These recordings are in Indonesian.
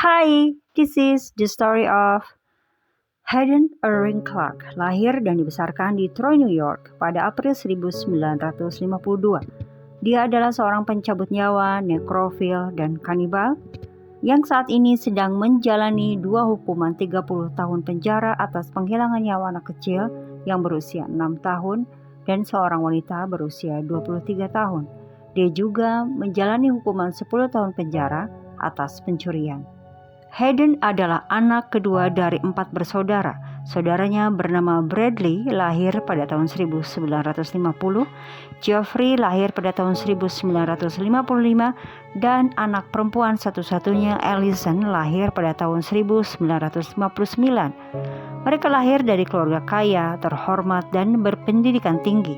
Hi, this is the story of Hayden Irving Clark, lahir dan dibesarkan di Troy, New York pada April 1952. Dia adalah seorang pencabut nyawa, nekrofil, dan kanibal yang saat ini sedang menjalani 2 hukuman 30 tahun penjara atas penghilangan nyawa anak kecil yang berusia 6 tahun dan seorang wanita berusia 23 tahun. Dia juga menjalani hukuman 10 tahun penjara atas pencurian. Hayden adalah anak kedua dari 4 bersaudara. Saudaranya bernama Bradley, lahir pada tahun 1950, Geoffrey lahir pada tahun 1955, dan anak perempuan satu-satunya Allison lahir pada tahun 1959. Mereka lahir dari keluarga kaya, terhormat, dan berpendidikan tinggi.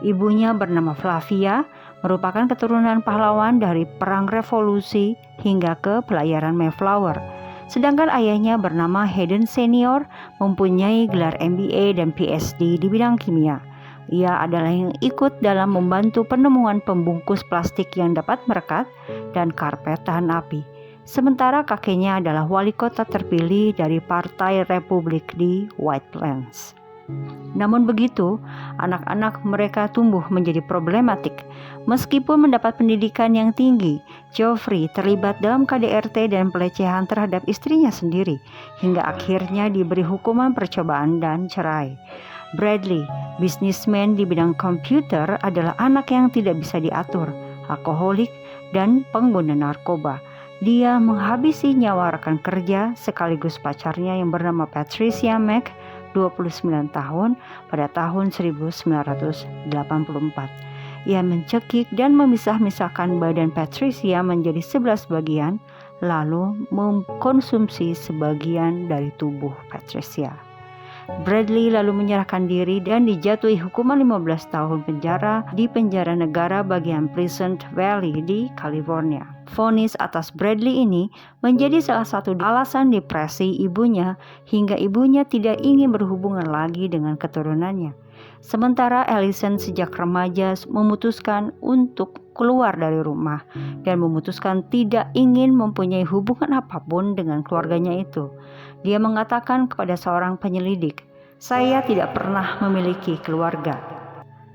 Ibunya bernama Flavia, merupakan keturunan pahlawan dari Perang Revolusi hingga ke pelayaran Mayflower. Sedangkan ayahnya bernama Hayden Senior, mempunyai gelar MBA dan PhD di bidang kimia. Ia adalah yang ikut dalam membantu penemuan pembungkus plastik yang dapat merekat dan karpet tahan api. Sementara kakeknya adalah wali kota terpilih dari Partai Republik di White Plains. Namun begitu, anak-anak mereka tumbuh menjadi problematik. Meskipun mendapat pendidikan yang tinggi, Geoffrey terlibat dalam KDRT dan pelecehan terhadap istrinya sendiri, hingga akhirnya diberi hukuman percobaan dan cerai. Bradley, bisnismen di bidang komputer, adalah anak yang tidak bisa diatur, alkoholik, dan pengguna narkoba. Dia menghabisi nyawa rekan kerja sekaligus pacarnya yang bernama Patricia Mack, 29 tahun, pada tahun 1984. Ia mencekik dan memisah-misahkan badan Patricia menjadi 11 bagian, lalu mengkonsumsi sebagian dari tubuh Patricia. Bradley lalu menyerahkan diri dan dijatuhi hukuman 15 tahun penjara di penjara negara bagian Pleasant Valley di California. Vonis atas Bradley ini menjadi salah satu alasan depresi ibunya hingga ibunya tidak ingin berhubungan lagi dengan keturunannya. Sementara Allison sejak remaja memutuskan untuk keluar dari rumah dan memutuskan tidak ingin mempunyai hubungan apapun dengan keluarganya itu. Dia mengatakan kepada seorang penyelidik, "Saya tidak pernah memiliki keluarga."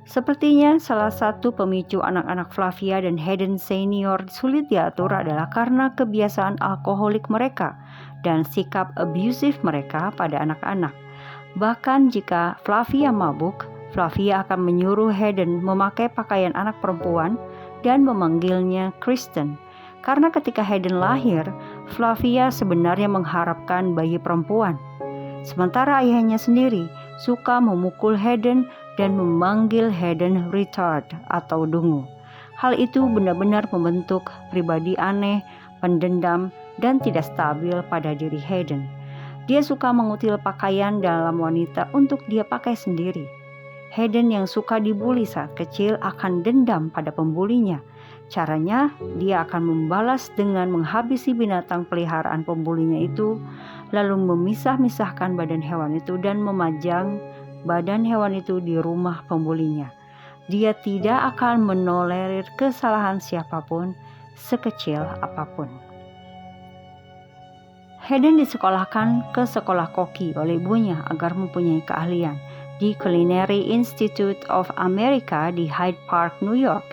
Sepertinya salah satu pemicu anak-anak Flavia dan Hayden Senior sulit diatur adalah karena kebiasaan alkoholik mereka dan sikap abusif mereka pada anak-anak. Bahkan jika Flavia mabuk, Flavia akan menyuruh Hayden memakai pakaian anak perempuan dan memanggilnya Kristen. Karena ketika Hayden lahir, Flavia sebenarnya mengharapkan bayi perempuan. Sementara ayahnya sendiri suka memukul Hayden dan memanggil Hayden retard atau dungu. Hal itu benar-benar membentuk pribadi aneh, pendendam, dan tidak stabil pada diri Hayden. Dia suka mengutil pakaian dalam wanita untuk dia pakai sendiri. Hayden yang suka dibuli saat kecil akan dendam pada pembulinya. Caranya, dia akan membalas dengan menghabisi binatang peliharaan pembulinya itu, lalu memisah-misahkan badan hewan itu dan memajang badan hewan itu di rumah pembulinya. Dia tidak akan menolerir kesalahan siapapun, sekecil apapun. Hayden disekolahkan ke sekolah koki oleh ibunya agar mempunyai keahlian di Culinary Institute of America di Hyde Park, New York.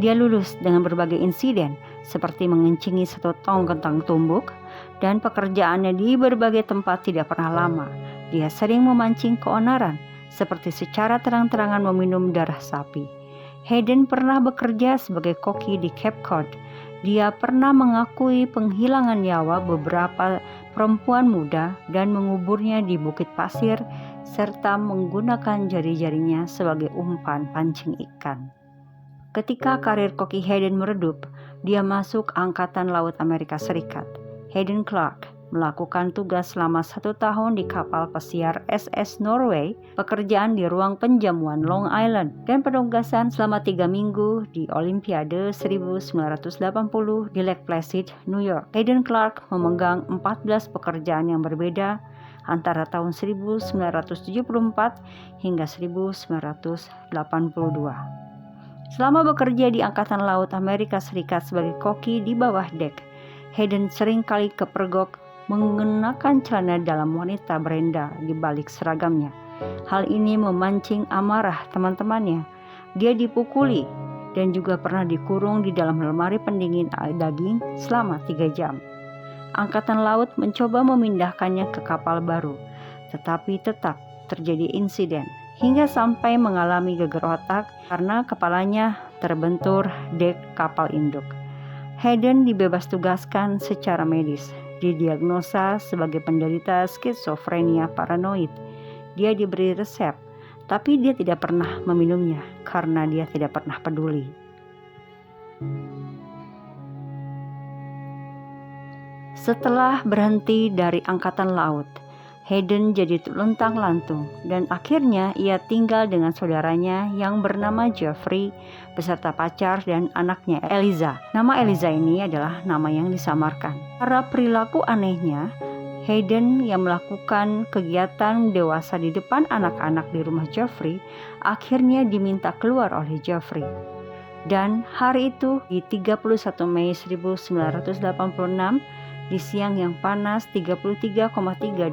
Dia lulus dengan berbagai insiden seperti mengencingi 1 tong kentang tumbuk, dan pekerjaannya di berbagai tempat tidak pernah lama. Dia sering memancing keonaran, seperti secara terang-terangan meminum darah sapi. Hayden pernah bekerja sebagai koki di Cape Cod. Dia pernah mengakui penghilangan nyawa beberapa perempuan muda dan menguburnya di bukit pasir, serta menggunakan jari-jarinya sebagai umpan pancing ikan. Ketika karir koki Hayden meredup, dia masuk Angkatan Laut Amerika Serikat. Hayden Clark melakukan tugas selama 1 tahun di kapal pesiar SS Norway, pekerjaan di ruang penjamuan Long Island, dan penugasan selama 3 minggu di Olimpiade 1980 di Lake Placid, New York. Hayden Clark memegang 14 pekerjaan yang berbeda antara tahun 1974 hingga 1982. Selama bekerja di Angkatan Laut Amerika Serikat sebagai koki di bawah dek, Hayden sering kali kepergok mengenakan celana dalam wanita berenda di balik seragamnya. Hal ini memancing amarah teman-temannya. Dia dipukuli dan juga pernah dikurung di dalam lemari pendingin daging selama 3 jam. Angkatan Laut mencoba memindahkannya ke kapal baru, tetapi tetap terjadi insiden hingga sampai mengalami geger otak karena kepalanya terbentur dek kapal induk. Hayden dibebas tugaskan secara medis, didiagnosa sebagai penderita skizofrenia paranoid. Dia diberi resep, tapi dia tidak pernah meminumnya karena dia tidak pernah peduli. Setelah berhenti dari Angkatan Laut, Hayden jadi luntang-lantung dan akhirnya ia tinggal dengan saudaranya yang bernama Jeffrey beserta pacar dan anaknya Eliza. Nama Eliza ini adalah nama yang disamarkan. Karena perilaku anehnya, Hayden yang melakukan kegiatan dewasa di depan anak-anak di rumah Jeffrey akhirnya diminta keluar oleh Jeffrey. Dan hari itu di 31 Mei 1986, di siang yang panas 33,3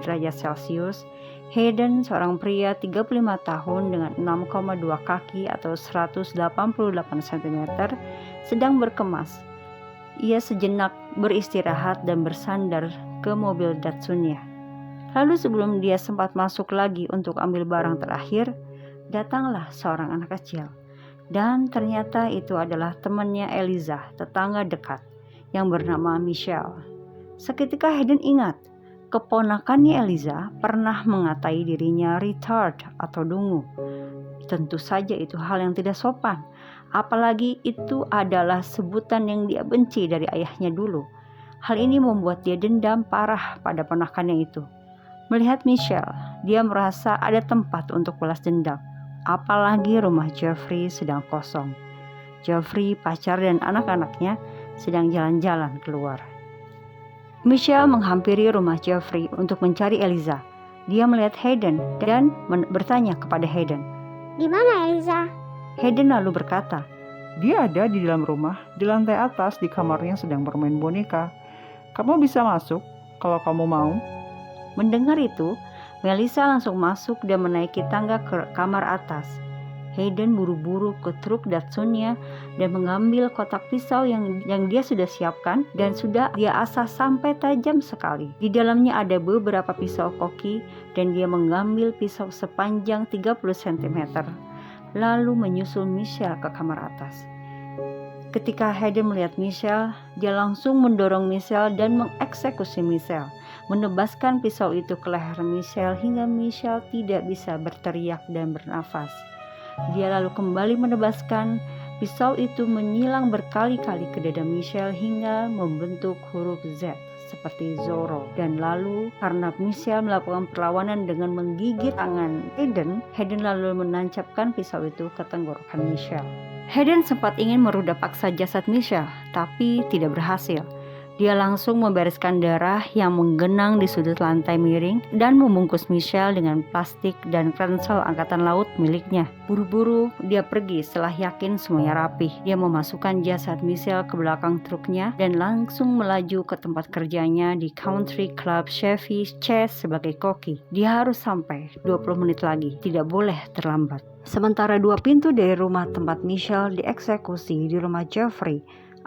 derajat Celcius, Hayden, seorang pria 35 tahun dengan 6,2 kaki atau 188 cm, sedang berkemas. Ia sejenak beristirahat dan bersandar ke mobil Datsunnya. Lalu sebelum dia sempat masuk lagi untuk ambil barang terakhir, datanglah seorang anak kecil. Dan ternyata itu adalah temannya Eliza, tetangga dekat, yang bernama Michelle. Seketika Hayden ingat, keponakannya Eliza pernah mengatai dirinya retard atau dungu. Tentu saja itu hal yang tidak sopan, apalagi itu adalah sebutan yang dia benci dari ayahnya dulu. Hal ini membuat dia dendam parah pada ponakannya itu. Melihat Michelle, dia merasa ada tempat untuk balas dendam, apalagi rumah Jeffrey sedang kosong. Jeffrey, pacar dan anak-anaknya sedang jalan-jalan keluar. Michelle menghampiri rumah Jeffrey untuk mencari Eliza. Dia melihat Hayden dan bertanya kepada Hayden, "Di mana Eliza?" Hayden lalu berkata, "Dia ada di dalam rumah, di lantai atas di kamarnya sedang bermain boneka. Kamu bisa masuk kalau kamu mau." Mendengar itu, Melissa langsung masuk dan menaiki tangga ke kamar atas. Hayden buru-buru ke truk Datsunnya dan mengambil kotak pisau yang dia sudah siapkan dan sudah dia asah sampai tajam sekali. Di dalamnya ada beberapa pisau koki dan dia mengambil pisau sepanjang 30 cm. Lalu menyusul Michelle ke kamar atas. Ketika Hayden melihat Michelle, dia langsung mendorong Michelle dan mengeksekusi Michelle, menebaskan pisau itu ke leher Michelle hingga Michelle tidak bisa berteriak dan bernafas. Dia lalu kembali menebaskan pisau itu menyilang berkali-kali ke dada Michelle hingga membentuk huruf Z seperti Zorro. Dan lalu karena Michelle melakukan perlawanan dengan menggigit tangan Hayden lalu menancapkan pisau itu ke tenggorokan Michelle. Hayden sempat ingin merudah paksa jasad Michelle, tapi tidak berhasil. Dia langsung membereskan darah yang menggenang di sudut lantai miring dan membungkus Michelle dengan plastik dan ransel angkatan laut miliknya. Buru-buru dia pergi setelah yakin semuanya rapih. Dia memasukkan jasad Michelle ke belakang truknya dan langsung melaju ke tempat kerjanya di Country Club Chevy Chase sebagai koki. Dia harus sampai 20 menit lagi, tidak boleh terlambat. Sementara 2 pintu dari rumah tempat Michelle dieksekusi di rumah Jeffrey,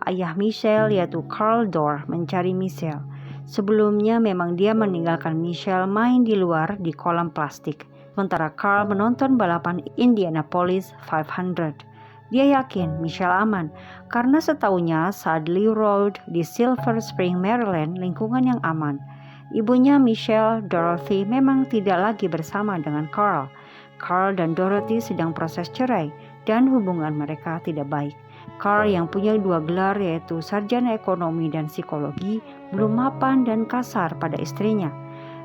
ayah Michelle yaitu Carl Dorr mencari Michelle. Sebelumnya memang dia meninggalkan Michelle main di luar di kolam plastik. Sementara Carl menonton balapan Indianapolis 500. Dia yakin Michelle aman karena setaunya Sudley Road di Silver Spring, Maryland lingkungan yang aman. Ibunya Michelle, Dorothy, memang tidak lagi bersama dengan Carl. Carl dan Dorothy sedang proses cerai dan hubungan mereka tidak baik. Carl yang punya 2 gelar yaitu sarjana ekonomi dan psikologi belum mapan dan kasar pada istrinya.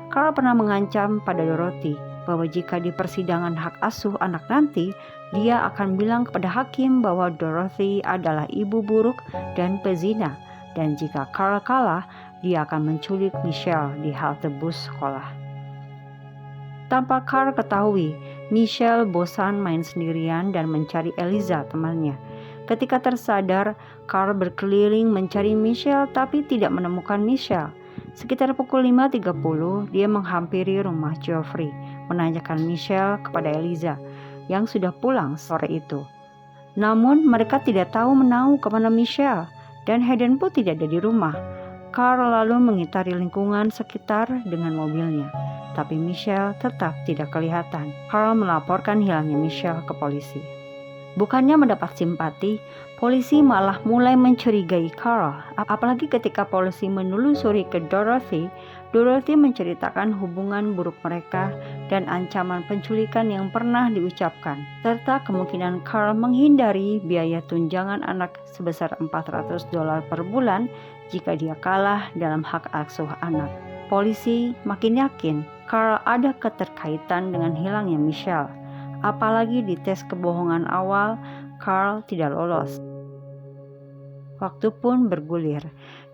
Carl pernah mengancam pada Dorothy bahwa jika di persidangan hak asuh anak nanti, dia akan bilang kepada hakim bahwa Dorothy adalah ibu buruk dan pezina, dan jika Carl kalah, dia akan menculik Michelle di halte bus sekolah. Tanpa Carl ketahui, Michelle bosan main sendirian dan mencari Eliza temannya. Ketika tersadar, Carl berkeliling mencari Michelle tapi tidak menemukan Michelle. Sekitar pukul 5.30, dia menghampiri rumah Geoffrey, menanyakan Michelle kepada Eliza, yang sudah pulang sore itu. Namun mereka tidak tahu menau kemana Michelle, dan Hayden pun tidak ada di rumah. Carl lalu mengitari lingkungan sekitar dengan mobilnya, tapi Michelle tetap tidak kelihatan. Carl melaporkan hilangnya Michelle ke polisi. Bukannya mendapat simpati, polisi malah mulai mencurigai Carl. Apalagi ketika polisi menelusuri ke Dorothy, Dorothy menceritakan hubungan buruk mereka dan ancaman penculikan yang pernah diucapkan, serta kemungkinan Carl menghindari biaya tunjangan anak sebesar $400 per bulan jika dia kalah dalam hak asuh anak. Polisi makin yakin Carl ada keterkaitan dengan hilangnya Michelle. Apalagi di tes kebohongan awal, Carl tidak lolos. Waktu pun bergulir,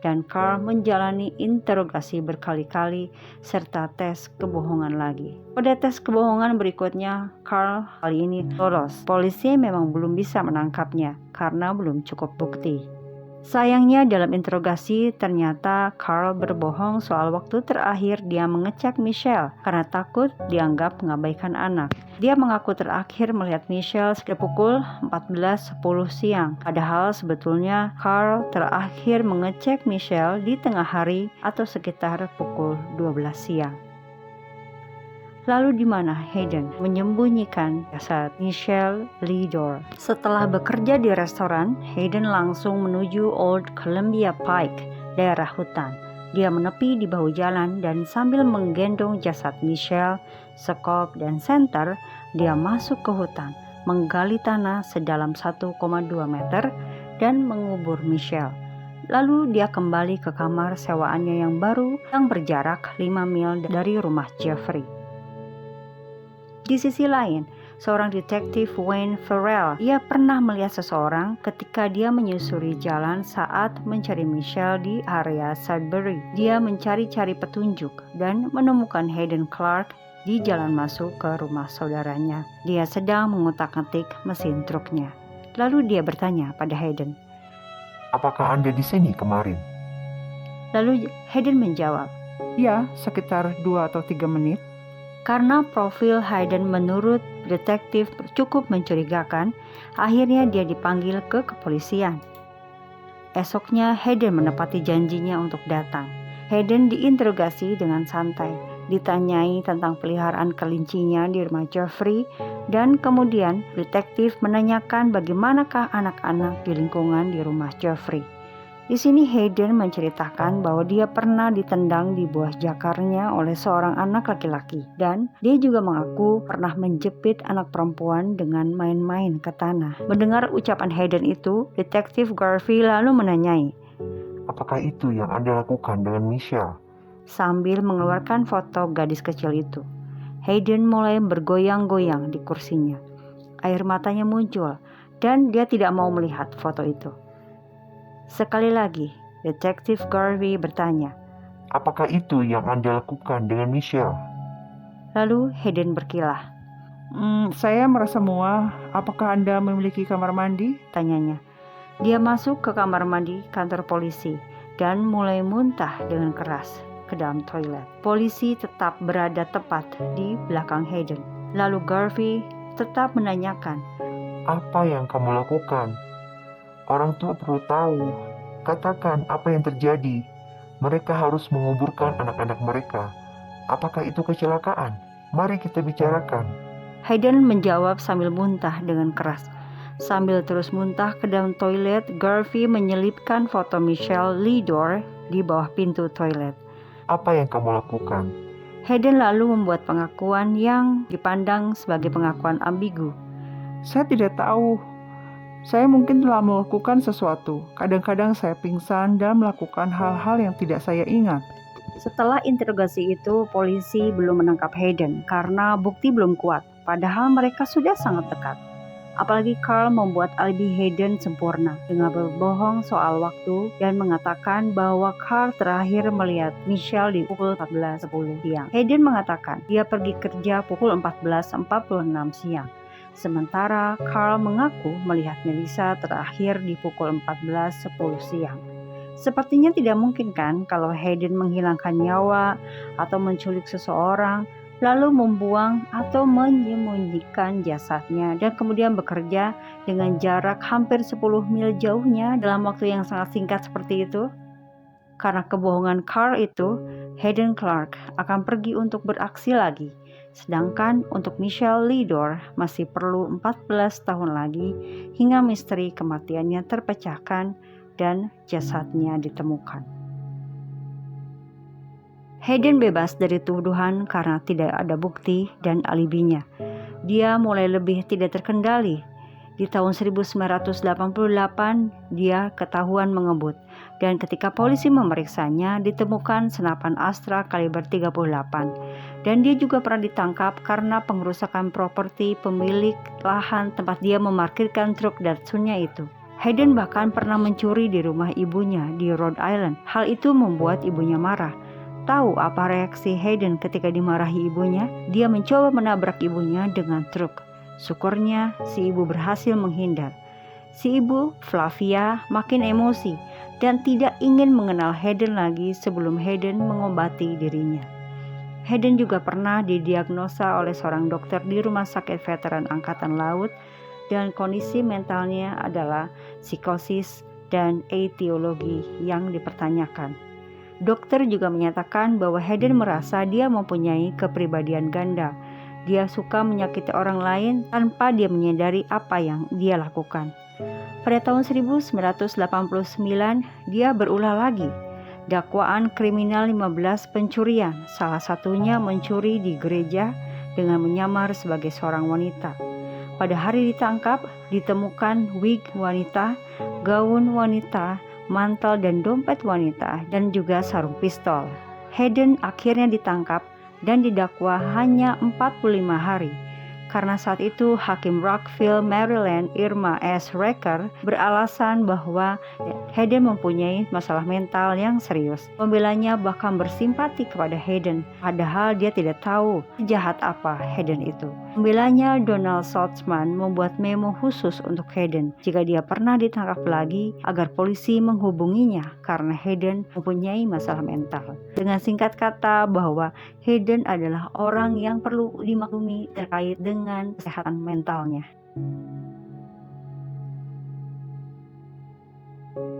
dan Carl menjalani interogasi berkali-kali serta tes kebohongan lagi. Pada tes kebohongan berikutnya, Carl kali ini lolos. Polisi memang belum bisa menangkapnya karena belum cukup bukti. Sayangnya dalam interogasi ternyata Carl berbohong soal waktu terakhir dia mengecek Michelle karena takut dianggap mengabaikan anak. Dia mengaku terakhir melihat Michelle sekitar pukul 14.10 siang. Padahal sebetulnya Carl terakhir mengecek Michelle di tengah hari atau sekitar pukul 12 siang. Lalu di mana Hayden menyembunyikan jasad Michelle Lidor? Setelah bekerja di restoran, Hayden langsung menuju Old Columbia Pike, daerah hutan. Dia menepi di bahu jalan dan sambil menggendong jasad Michelle, sekop, dan senter, dia masuk ke hutan, menggali tanah sedalam 1,2 meter, dan mengubur Michelle. Lalu dia kembali ke kamar sewaannya yang baru yang berjarak 5 mil dari rumah Geoffrey. Di sisi lain, seorang detektif Wayne Farrell, ia pernah melihat seseorang ketika dia menyusuri jalan saat mencari Michelle di area Sudbury. Dia mencari-cari petunjuk dan menemukan Hayden Clark di jalan masuk ke rumah saudaranya. Dia sedang mengutak-atik mesin truknya. Lalu dia bertanya pada Hayden, "Apakah Anda di sini kemarin?" Lalu Hayden menjawab, Ya, sekitar 2 atau 3 menit. Karena profil Hayden menurut detektif cukup mencurigakan, akhirnya dia dipanggil ke kepolisian. Esoknya Hayden menepati janjinya untuk datang. Hayden diinterogasi dengan santai, ditanyai tentang peliharaan kelincinya di rumah Geoffrey, dan kemudian detektif menanyakan bagaimanakah anak-anak di lingkungan di rumah Geoffrey. Di sini Hayden menceritakan bahwa dia pernah ditendang di buah jakarnya oleh seorang anak laki-laki, dan dia juga mengaku pernah menjepit anak perempuan dengan main-main ke tanah. Mendengar ucapan Hayden itu, detektif Garvey lalu menanyai, "Apakah itu yang Anda lakukan dengan Michelle?" sambil mengeluarkan foto gadis kecil itu. Hayden mulai bergoyang-goyang di kursinya. Air matanya muncul, dan dia tidak mau melihat foto itu. Sekali lagi, detektif Garvey bertanya, "Apakah itu yang Anda lakukan dengan Michelle?" Lalu Hayden berkilah. Saya merasa mual. Apakah Anda memiliki kamar mandi? Tanyanya. Dia masuk ke kamar mandi kantor polisi dan mulai muntah dengan keras ke dalam toilet. Polisi tetap berada tepat di belakang Hayden. Lalu Garvey tetap menanyakan, "Apa yang kamu lakukan? Orang tua perlu tahu. Katakan apa yang terjadi. Mereka harus menguburkan anak-anak mereka. Apakah itu kecelakaan? Mari kita bicarakan." Hayden menjawab sambil muntah dengan keras. Sambil terus muntah ke dalam toilet, Garvey menyelipkan foto Michelle Lidor di bawah pintu toilet. "Apa yang kamu lakukan?" Hayden lalu membuat pengakuan yang dipandang sebagai pengakuan ambigu. Saya tidak tahu. Saya mungkin telah melakukan sesuatu. Kadang-kadang saya pingsan dan melakukan hal-hal yang tidak saya ingat. Setelah interogasi itu, polisi belum menangkap Hayden karena bukti belum kuat, padahal mereka sudah sangat dekat. Apalagi Carl membuat alibi Hayden sempurna dengan berbohong soal waktu dan mengatakan bahwa Carl terakhir melihat Michelle di pukul 14.10 siang. Hayden mengatakan dia pergi kerja pukul 14.46 siang. Sementara Carl mengaku melihat Melissa terakhir di pukul 14.10 siang. Sepertinya tidak mungkin kan kalau Hayden menghilangkan nyawa atau menculik seseorang, lalu membuang atau menyembunyikan jasadnya dan kemudian bekerja dengan jarak hampir 10 mil jauhnya dalam waktu yang sangat singkat seperti itu. Karena kebohongan Carl itu, Hayden Clark akan pergi untuk beraksi lagi. Sedangkan untuk Michelle Lidor masih perlu 14 tahun lagi hingga misteri kematiannya terpecahkan dan jasadnya ditemukan. Hayden bebas dari tuduhan karena tidak ada bukti dan alibinya. Dia mulai lebih tidak terkendali. Di tahun 1988, dia ketahuan mengebut, dan ketika polisi memeriksanya, ditemukan senapan Astra kaliber 38. Dan dia juga pernah ditangkap karena pengerusakan properti pemilik lahan tempat dia memarkirkan truk Datsunnya itu. Hayden bahkan pernah mencuri di rumah ibunya di Rhode Island. Hal itu membuat ibunya marah. Tahu apa reaksi Hayden ketika dimarahi ibunya? Dia mencoba menabrak ibunya dengan truk. Syukurnya si ibu berhasil menghindar. Si ibu, Flavia, makin emosi dan tidak ingin mengenal Hayden lagi sebelum Hayden mengobati dirinya. Hayden juga pernah didiagnosa oleh seorang dokter di Rumah Sakit Veteran Angkatan Laut dan kondisi mentalnya adalah psikosis dan etiologi yang dipertanyakan. Dokter juga menyatakan bahwa Hayden merasa dia mempunyai kepribadian ganda. Dia suka menyakiti orang lain tanpa dia menyadari apa yang dia lakukan. Pada tahun 1989, dia berulah lagi. Dakwaan kriminal 15 pencurian, salah satunya mencuri di gereja dengan menyamar sebagai seorang wanita. Pada hari ditangkap, ditemukan wig wanita, gaun wanita, mantel dan dompet wanita, dan juga sarung pistol. Hayden akhirnya ditangkap dan didakwa hanya 45 hari. Karena saat itu Hakim Rockville, Maryland, Irma S. Reker beralasan bahwa Hayden mempunyai masalah mental yang serius. Pembelanya bahkan bersimpati kepada Hayden, padahal dia tidak tahu jahat apa Hayden itu. Pembelanya Donald Saltzman membuat memo khusus untuk Hayden jika dia pernah ditangkap lagi agar polisi menghubunginya karena Hayden mempunyai masalah mental. Dengan singkat kata bahwa Hayden adalah orang yang perlu dimaklumi terkait dengan kesehatan mentalnya.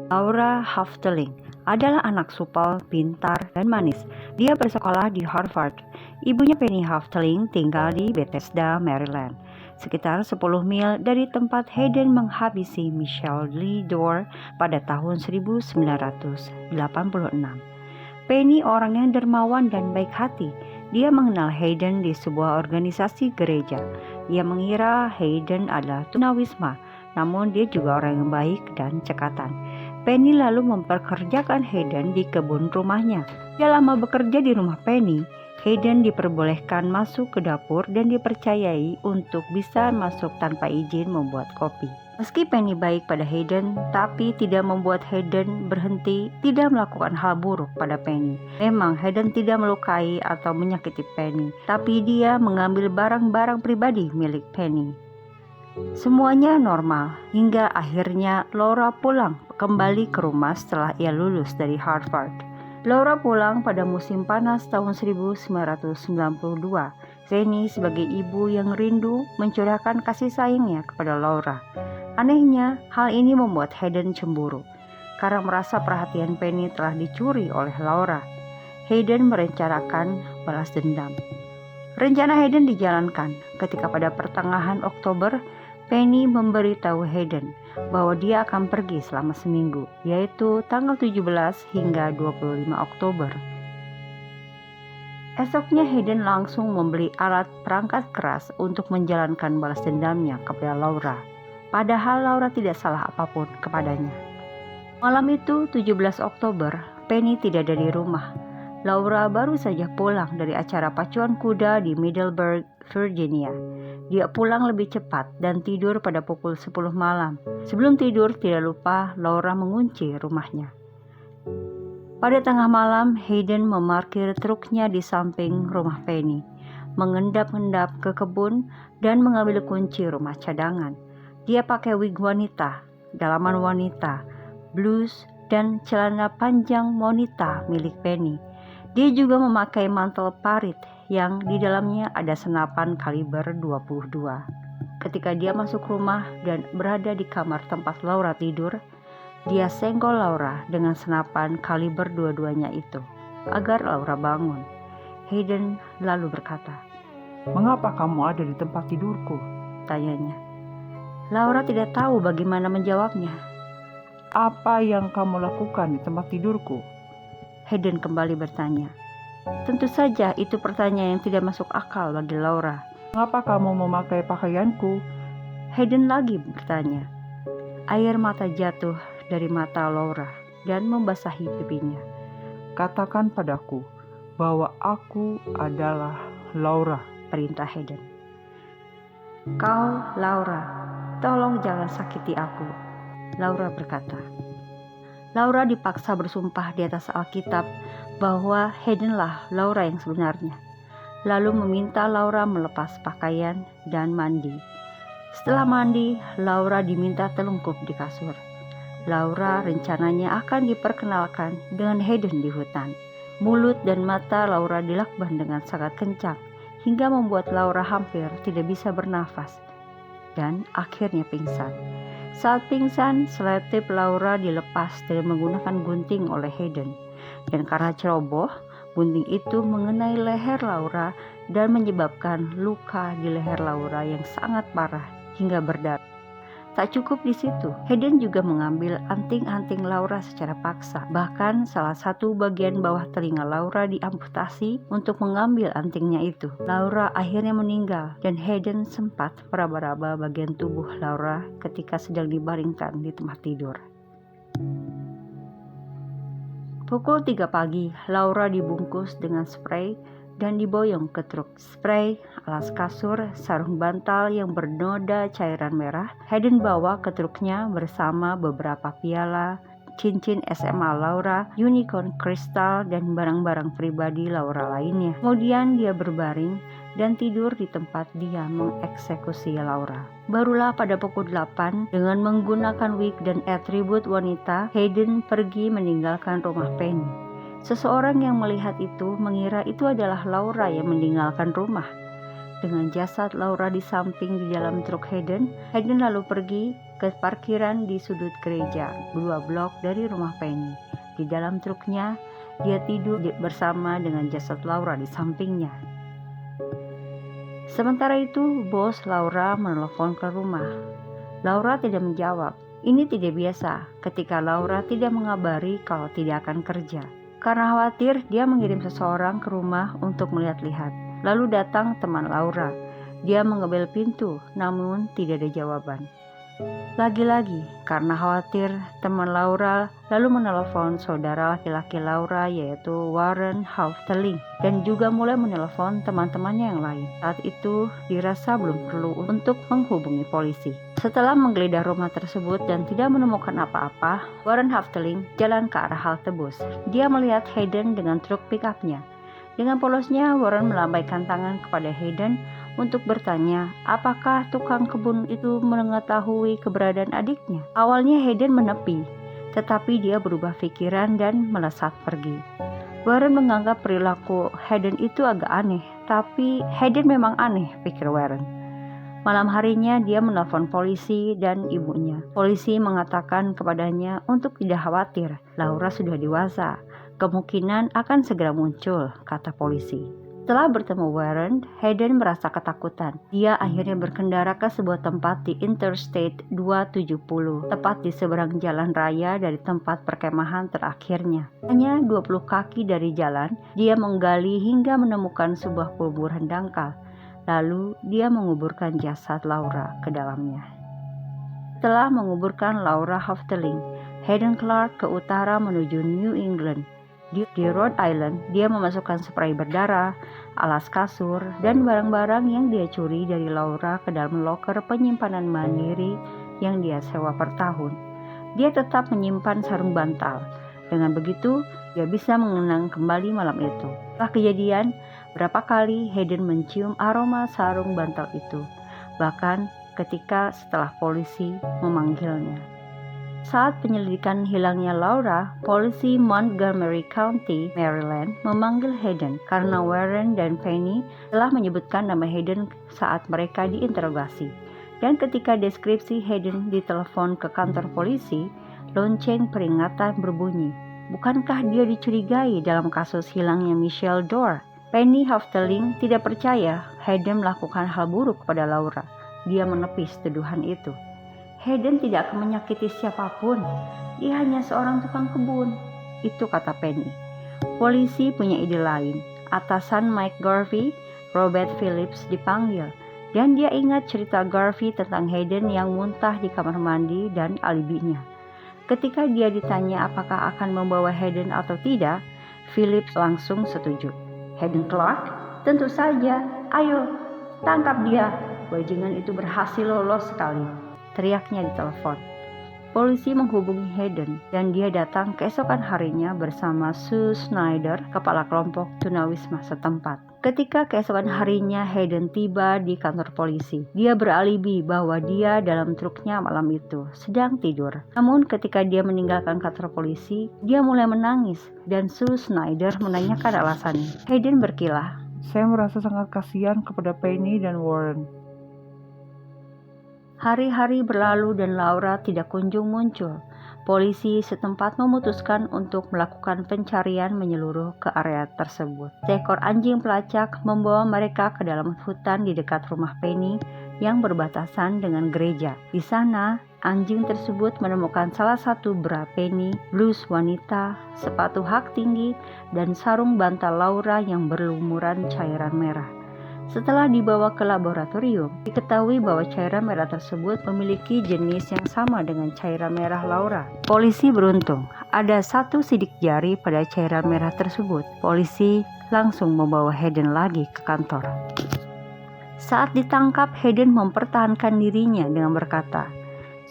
Laura Hafteling adalah anak supel, pintar, dan manis. Dia bersekolah di Harvard. Ibunya Penny Hafteling tinggal di Bethesda, Maryland, sekitar 10 mil dari tempat Hayden menghabisi Michelle Lidor pada tahun 1986. Penny orang yang dermawan dan baik hati. Dia mengenal Hayden di sebuah organisasi gereja. Dia mengira Hayden adalah tunawisma, namun dia juga orang yang baik dan cekatan. Penny lalu memperkerjakan Hayden di kebun rumahnya. Dia lama bekerja di rumah Penny. Hayden diperbolehkan masuk ke dapur dan dipercayai untuk bisa masuk tanpa izin membuat kopi. Meski Penny baik pada Hayden, tapi tidak membuat Hayden berhenti tidak melakukan hal buruk pada Penny. Memang Hayden tidak melukai atau menyakiti Penny, tapi dia mengambil barang-barang pribadi milik Penny. Semuanya normal, hingga akhirnya Laura pulang kembali ke rumah setelah ia lulus dari Harvard. Laura pulang pada musim panas tahun 1992. Penny sebagai ibu yang rindu mencurahkan kasih sayangnya kepada Laura. Anehnya, hal ini membuat Hayden cemburu karena merasa perhatian Penny telah dicuri oleh Laura. Hayden merencanakan balas dendam. Rencana Hayden dijalankan ketika pada pertengahan Oktober, Penny memberitahu Hayden bahwa dia akan pergi selama seminggu, yaitu tanggal 17 hingga 25 Oktober. Esoknya Hayden langsung membeli alat perangkat keras untuk menjalankan balas dendamnya kepada Laura. Padahal Laura tidak salah apapun kepadanya. Malam itu 17 Oktober, Penny tidak ada di rumah. Laura baru saja pulang dari acara pacuan kuda di Middleburg, Virginia. Dia pulang lebih cepat dan tidur pada pukul 10 malam. Sebelum tidur, tidak lupa Laura mengunci rumahnya. Pada tengah malam, Hayden memarkir truknya di samping rumah Penny. mengendap-endap ke kebun, dan mengambil kunci rumah cadangan. Dia pakai wig wanita, dalaman wanita, blus, dan celana panjang wanita milik Penny. Dia juga memakai mantel parit yang di dalamnya ada senapan kaliber 22. Ketika dia masuk rumah dan berada di kamar tempat Laura tidur, dia senggol Laura dengan senapan kaliber 22-nya itu, agar Laura bangun. Hayden lalu berkata, "Mengapa kamu ada di tempat tidurku?" tanyanya. Laura tidak tahu bagaimana menjawabnya. "Apa yang kamu lakukan di tempat tidurku?" Hayden kembali bertanya. Tentu saja itu pertanyaan yang tidak masuk akal bagi Laura. "Mengapa kamu memakai pakaianku?" Hayden lagi bertanya. Air mata jatuh dari mata Laura dan membasahi pipinya. "Katakan padaku bahwa aku adalah Laura," perintah Hayden. "Kau, Laura, tolong jangan sakiti aku," Laura berkata. Laura dipaksa bersumpah di atas Alkitab bahwa Haydenlah Laura yang sebenarnya, lalu meminta Laura melepas pakaian dan mandi. Setelah mandi, Laura diminta telungkup di kasur. Laura rencananya akan diperkenalkan dengan Hayden di hutan. Mulut dan mata Laura dilakban dengan sangat kencang, hingga membuat Laura hampir tidak bisa bernafas, dan akhirnya pingsan. Saat pingsan, seletip Laura dilepas dan menggunakan gunting oleh Hayden. Dan karena ceroboh, gunting itu mengenai leher Laura dan menyebabkan luka di leher Laura yang sangat parah hingga berdarah. Tak cukup di situ, Hayden juga mengambil anting-anting Laura secara paksa. Bahkan salah satu bagian bawah telinga Laura diamputasi untuk mengambil antingnya itu. Laura akhirnya meninggal dan Hayden sempat meraba-raba bagian tubuh Laura ketika sedang dibaringkan di tempat tidur. Pukul 3 pagi, Laura dibungkus dengan spray dan diboyong ke truk. Spray, alas kasur, sarung bantal yang bernoda cairan merah, Hayden bawa ke truknya bersama beberapa piala, cincin SMA Laura, unicorn kristal, dan barang-barang pribadi Laura lainnya. Kemudian dia berbaring dan tidur di tempat dia mengeksekusi Laura. Barulah pada pukul 8, dengan menggunakan wig dan atribut wanita, Hayden pergi meninggalkan rumah Penny. Seseorang yang melihat itu mengira itu adalah Laura yang meninggalkan rumah. Dengan jasad Laura di samping di dalam truk Hayden lalu pergi ke parkiran di sudut gereja, 2 blok dari rumah Penny. Di dalam truknya, dia tidur bersama dengan jasad Laura di sampingnya. Sementara itu, bos Laura menelepon ke rumah. Laura tidak menjawab. Ini tidak biasa ketika Laura tidak mengabari kalau tidak akan kerja. Karena khawatir, dia mengirim seseorang ke rumah untuk melihat-lihat. Lalu datang teman Laura. Dia mengebel pintu, namun tidak ada jawaban. Lagi-lagi, karena khawatir, teman Laura lalu menelepon saudara laki-laki Laura yaitu Warren Hafteling dan juga mulai menelepon teman-temannya yang lain. Saat itu dirasa belum perlu untuk menghubungi polisi. Setelah menggeledah rumah tersebut dan tidak menemukan apa-apa, Warren Hafteling jalan ke arah halte bus. Dia melihat Hayden dengan truk pick-up-nya. Dengan polosnya, Warren melambaikan tangan kepada Hayden untuk bertanya apakah tukang kebun itu mengetahui keberadaan adiknya. Awalnya Hayden menepi, tetapi dia berubah pikiran dan melesat pergi. Warren menganggap perilaku Hayden itu agak aneh, tapi Hayden memang aneh, pikir Warren. Malam harinya dia menelpon polisi dan ibunya. Polisi mengatakan kepadanya untuk tidak khawatir, Laura sudah dewasa, kemungkinan akan segera muncul, kata polisi. Setelah bertemu Warren, Hayden merasa ketakutan. Dia akhirnya berkendara ke sebuah tempat di Interstate 270, tepat di seberang jalan raya dari tempat perkemahan terakhirnya. Hanya 20 kaki dari jalan, dia menggali hingga menemukan sebuah kuburan dangkal. Lalu dia menguburkan jasad Laura ke dalamnya. Setelah menguburkan Laura Hafteling, Hayden Clark ke utara menuju New England. Di Rhode Island, dia memasukkan spray berdarah, alas kasur, dan barang-barang yang dia curi dari Laura ke dalam loker penyimpanan mandiri yang dia sewa per tahun. Dia tetap menyimpan sarung bantal. Dengan begitu, dia bisa mengenang kembali malam itu. Setelah kejadian, Berapa kali Hayden mencium aroma sarung bantal itu, bahkan ketika setelah polisi memanggilnya. Saat penyelidikan hilangnya Laura, polisi Montgomery County, Maryland, memanggil Hayden karena Warren dan Penny telah menyebutkan nama Hayden saat mereka diinterogasi. Dan ketika deskripsi Hayden ditelepon ke kantor polisi, lonceng peringatan berbunyi. Bukankah dia dicurigai dalam kasus hilangnya Michelle Dorr? Penny Hafteling tidak percaya Hayden melakukan hal buruk pada Laura. Dia menepis tuduhan itu. Hayden tidak akan menyakiti siapapun. Dia hanya seorang tukang kebun. Itu kata Penny. Polisi punya ide lain. Atasan Mike Garvey, Robert Phillips dipanggil. Dan dia ingat cerita Garvey tentang Hayden yang muntah di kamar mandi dan alibinya. Ketika dia ditanya apakah akan membawa Hayden atau tidak, Phillips langsung setuju. Hayden Clark? Tentu saja. Ayo, tangkap dia. Bajingan itu berhasil lolos sekali, teriaknya di telepon. Polisi menghubungi Hayden dan dia datang keesokan harinya bersama Sue Snyder, kepala kelompok tunawisma setempat. Ketika keesokan harinya Hayden tiba di kantor polisi, dia beralibi bahwa dia dalam truknya malam itu sedang tidur. Namun ketika dia meninggalkan kantor polisi, dia mulai menangis dan Sue Snyder menanyakan alasannya. Hayden berkilah. Saya merasa sangat kasihan kepada Penny dan Warren. Hari-hari berlalu dan Laura tidak kunjung muncul. Polisi setempat memutuskan untuk melakukan pencarian menyeluruh ke area tersebut. Seekor anjing pelacak membawa mereka ke dalam hutan di dekat rumah Penny yang berbatasan dengan gereja. Di sana, anjing tersebut menemukan salah satu bra Penny, blus wanita, sepatu hak tinggi, dan sarung bantal Laura yang berlumuran cairan merah. Setelah dibawa ke laboratorium, diketahui bahwa cairan merah tersebut memiliki jenis yang sama dengan cairan merah Laura. Polisi beruntung, ada satu sidik jari pada cairan merah tersebut. Polisi langsung membawa Hayden lagi ke kantor. Saat ditangkap, Hayden mempertahankan dirinya dengan berkata,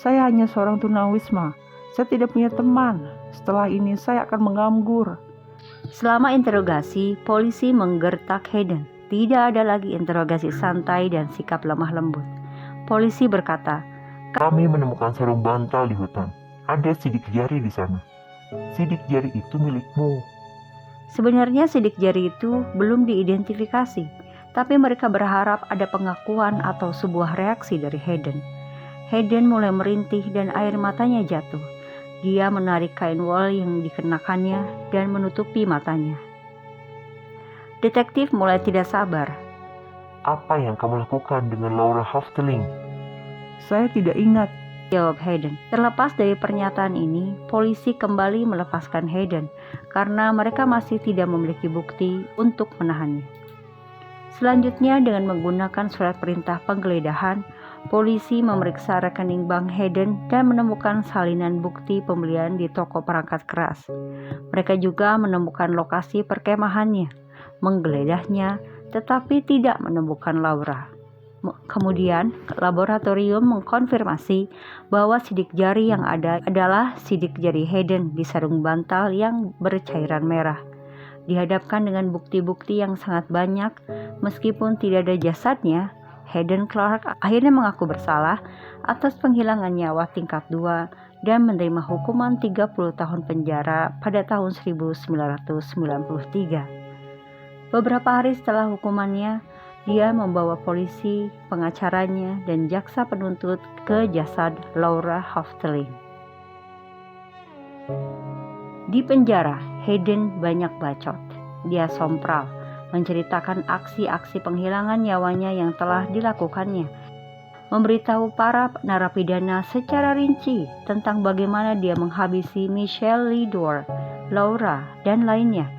Saya hanya seorang tunawisma. Saya tidak punya teman. Setelah ini saya akan menganggur. Selama interogasi, polisi menggertak Hayden. Tidak ada lagi interogasi santai dan sikap lemah lembut. Polisi berkata, Kami menemukan sarung bantal di hutan. Ada sidik jari di sana. Sidik jari itu milikmu. Sebenarnya sidik jari itu belum diidentifikasi, tapi mereka berharap ada pengakuan atau sebuah reaksi dari Hayden. Hayden mulai merintih dan air matanya jatuh. Dia menarik kain wol yang dikenakannya dan menutupi matanya. Detektif mulai tidak sabar. Apa yang kamu lakukan dengan Laura Hafteling? Saya tidak ingat. Jawab Hayden. Terlepas dari pernyataan ini, polisi kembali melepaskan Hayden karena mereka masih tidak memiliki bukti untuk menahannya. Selanjutnya, dengan menggunakan surat perintah penggeledahan, polisi memeriksa rekening bank Hayden dan menemukan salinan bukti pembelian di toko perangkat keras. Mereka juga menemukan lokasi perkemahannya, menggeledahnya, tetapi tidak menemukan Laura. Kemudian, laboratorium mengkonfirmasi bahwa sidik jari yang ada adalah sidik jari Hayden di sarung bantal yang bercairan merah. Dihadapkan dengan bukti-bukti yang sangat banyak, meskipun tidak ada jasadnya, Hayden Clark akhirnya mengaku bersalah atas penghilangan nyawa tingkat 2 dan menerima hukuman 30 tahun penjara pada tahun 1993. Beberapa hari setelah hukumannya, dia membawa polisi, pengacaranya, dan jaksa penuntut ke jasad Laura Hafteling. Di penjara, Hayden banyak bacot. Dia sompral, menceritakan aksi-aksi penghilangan nyawanya yang telah dilakukannya, memberitahu para narapidana secara rinci tentang bagaimana dia menghabisi Michelle Lee Dorr, Laura, dan lainnya.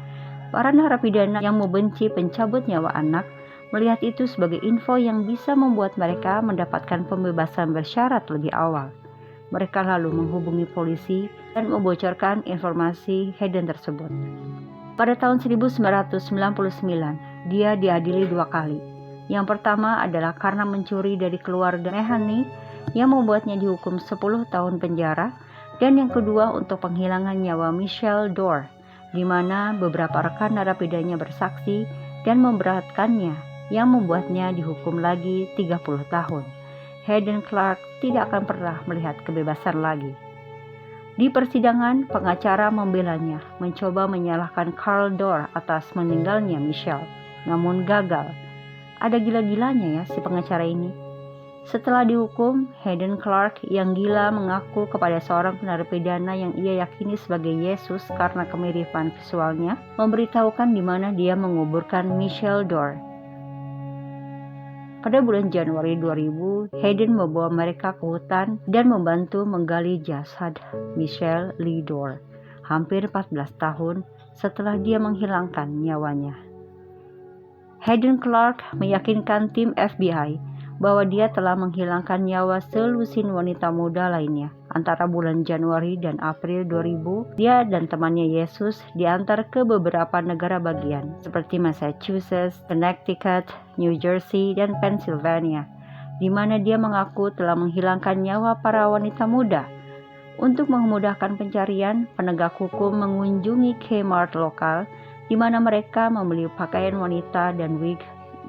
Para narapidana yang membenci pencabut nyawa anak melihat itu sebagai info yang bisa membuat mereka mendapatkan pembebasan bersyarat lebih awal. Mereka lalu menghubungi polisi dan membocorkan informasi Hayden tersebut. Pada tahun 1999, dia diadili 2 kali. Yang pertama adalah karena mencuri dari keluarga Mehani yang membuatnya dihukum 10 tahun penjara, dan yang kedua untuk penghilangan nyawa Michelle Dorr, di mana beberapa rekan narapidanya bersaksi dan memberatkannya yang membuatnya dihukum lagi 30 tahun. Hayden Clark tidak akan pernah melihat kebebasan lagi. Di persidangan, pengacara membelanya, mencoba menyalahkan Carl Dorr atas meninggalnya Michelle, namun gagal. Ada gila-gilanya ya si pengacara ini. Setelah dihukum, Hayden Clark yang gila mengaku kepada seorang narapidana yang ia yakini sebagai Yesus karena kemiripan visualnya, memberitahukan di mana dia menguburkan Michelle Dorr. Pada bulan Januari 2000, Hayden membawa mereka ke hutan dan membantu menggali jasad Michelle Lee Dorr, hampir 14 tahun setelah dia menghilangkan nyawanya. Hayden Clark meyakinkan tim FBI bahwa dia telah menghilangkan nyawa selusin wanita muda lainnya. Antara bulan Januari dan April 2000, dia dan temannya Yesus diantar ke beberapa negara bagian, seperti Massachusetts, Connecticut, New Jersey, dan Pennsylvania, di mana dia mengaku telah menghilangkan nyawa para wanita muda. Untuk memudahkan pencarian, penegak hukum mengunjungi Kmart lokal, di mana mereka membeli pakaian wanita dan wig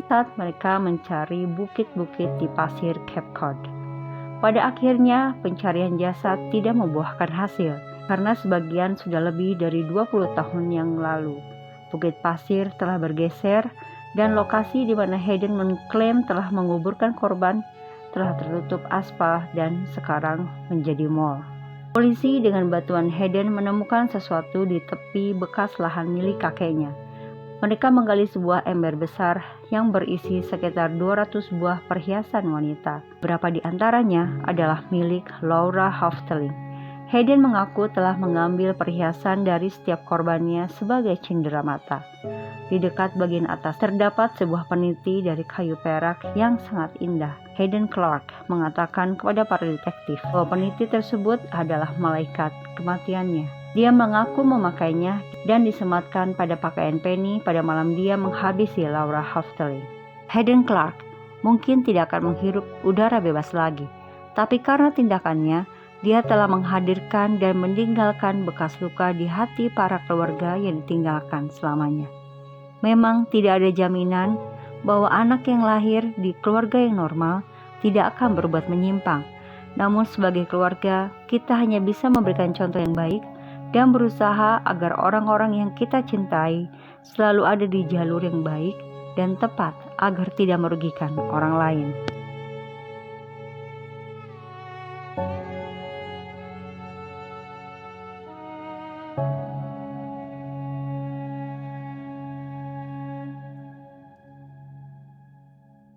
saat mereka mencari bukit-bukit di pasir Cape Cod. Pada akhirnya, pencarian jasad tidak membuahkan hasil karena sebagian sudah lebih dari 20 tahun yang lalu. Bukit pasir telah bergeser dan lokasi di mana Hayden mengklaim telah menguburkan korban telah tertutup aspal dan sekarang menjadi mall. Polisi dengan bantuan Hayden menemukan sesuatu di tepi bekas lahan milik kakeknya. Mereka menggali sebuah ember besar yang berisi sekitar 200 buah perhiasan wanita. Beberapa di antaranya adalah milik Laura Hofteling. Hayden mengaku telah mengambil perhiasan dari setiap korbannya sebagai cindera mata. Di dekat bagian atas terdapat sebuah peniti dari kayu perak yang sangat indah. Hayden Clark mengatakan kepada para detektif bahwa peniti tersebut adalah malaikat kematiannya. Dia mengaku memakainya dan disematkan pada pakaian Penny pada malam dia menghabisi Laura Hofteling. Hayden Clark mungkin tidak akan menghirup udara bebas lagi, tapi karena tindakannya, dia telah menghadirkan dan meninggalkan bekas luka di hati para keluarga yang ditinggalkan selamanya. Memang tidak ada jaminan bahwa anak yang lahir di keluarga yang normal tidak akan berbuat menyimpang. Namun sebagai keluarga, kita hanya bisa memberikan contoh yang baik dan berusaha agar orang-orang yang kita cintai selalu ada di jalur yang baik dan tepat agar tidak merugikan orang lain.